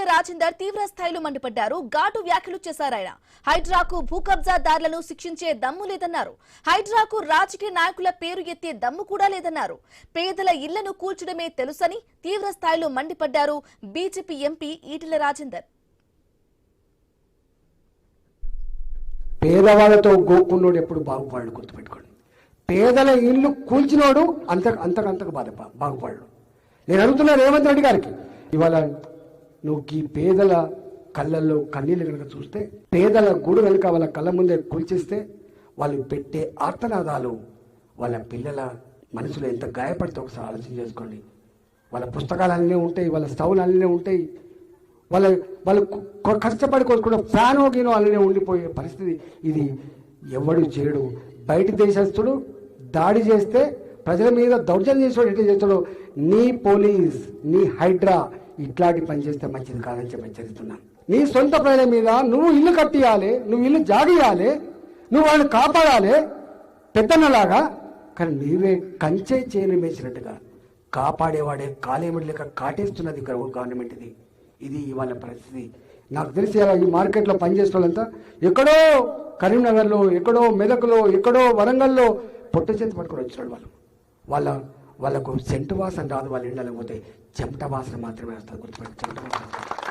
ఈటెల రాజేందర్ తీవ్ర స్థాయిలో మండిపడ్డారు. ఘాటు వ్యాఖ్యలు చేశారు ఆయన. హైడ్రాకు భూ కబ్జాదారులను శిక్షించే దమ్ము లేదన్నారు. హైడ్రాకు రాజకీయ నాయకుల పేరు ఎత్తే దమ్ము కూడా లేదన్నారు. పేదల ఇళ్లను కూల్చడమే తెలుసని తీవ్ర స్థాయిలో మండిపడ్డారు బీజేపీ ఎంపీ ఈటెల రాజేందర్. పేదవాళ్ళతో గోకున్నోడు ఎప్పుడు బాగుపడడు, గుర్తుపెట్టుకోండి. పేదల ఇల్లు కూల్చినోడు అంతకంతకు బాగుపడడు. నేను అడుగుతున్నా రేవంత్ రెడ్డి గారికి, ఇవాళ నువ్వు ఈ పేదల కళ్ళల్లో కన్నీళ్ళు కనుక చూస్తే, పేదల గూడు కనుక వాళ్ళ కళ్ళ ముందే కూల్చేస్తే, వాళ్ళు పెట్టే ఆర్తనాదాలు వాళ్ళ పిల్లల మనసులో ఎంత గాయపడితే ఒకసారి ఆలోచన చేసుకోండి. వాళ్ళ పుస్తకాలు అన్నీ ఉంటాయి, వాళ్ళ స్టవ్లు అన్నీ ఉంటాయి, వాళ్ళు కష్టపడి కోసుకుంటే ఫ్యానో గీనో అలానే ఉండిపోయే పరిస్థితి. ఇది ఎవడు చేయడు. బయట దేశస్తుడు దాడి చేస్తే ప్రజల మీద దౌర్జన్యం చేసేవాడు ఎట్లా చేస్తాడు? నీ పోలీస్, నీ హైడ్రా ఇట్లాంటి పని చేస్తే మంచిది కాదని చెప్పి హెచ్చరిస్తున్నాను. నీ సొంత ప్రజల మీద నువ్వు ఇల్లు కట్టియాలి, నువ్వు ఇల్లు జాగియాలి, నువ్వు వాళ్ళని కాపాడాలి పెద్దన్నలాగా. కానీ నీవే కంచే చేయని వేసినట్టుగా కాపాడేవాడే కాలేమిడి లెక్క కాటేస్తున్నది గవర్నమెంట్. ఇది ఇవాళ పరిస్థితి. నాకు తెలిసి ఈ మార్కెట్లో పనిచేసే వాళ్ళంతా ఎక్కడో కరీంనగర్లో, ఎక్కడో మెదక్లో, ఎక్కడో వరంగల్లో పొట్ట చేతి పట్టుకొని వచ్చినాడు. వాళ్ళకు సెంటు వాసన రాదు, వాళ్ళ ఇళ్ళకి పోతే చెమట వాసన మాత్రమే వస్తుంది. గుర్తుపెట్టి చెమట వాసన.